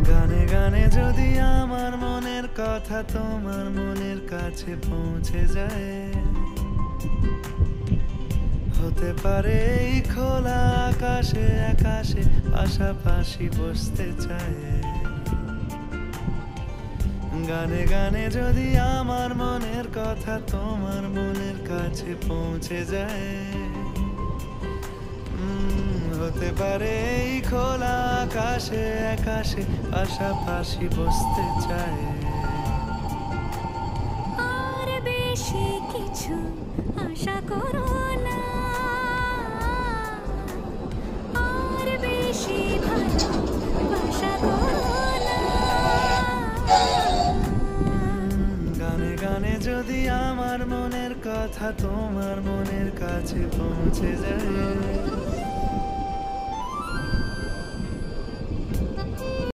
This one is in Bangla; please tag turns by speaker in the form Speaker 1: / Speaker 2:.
Speaker 1: গানে গানে যদি আমার মনের কথা তোমার মনের কাছে পৌঁছে যায়, হতে পারে এই খোলা আকাশে আকাশে পাশাপাশি বসতে চায়। গানে গানে যদি আমার মনের কথা তোমার মনের কাছে পৌঁছে যায়, হতে পারে এই খোলা আকাশে আকাশে পাশাপাশি বসতে চায়।
Speaker 2: আর বেশি কিছু আশা করো না, আর বেশি ভালোবাসা করো না।
Speaker 1: গানে গানে যদি আমার মনের কথা তোমার মনের কাছে পৌঁছে যায়,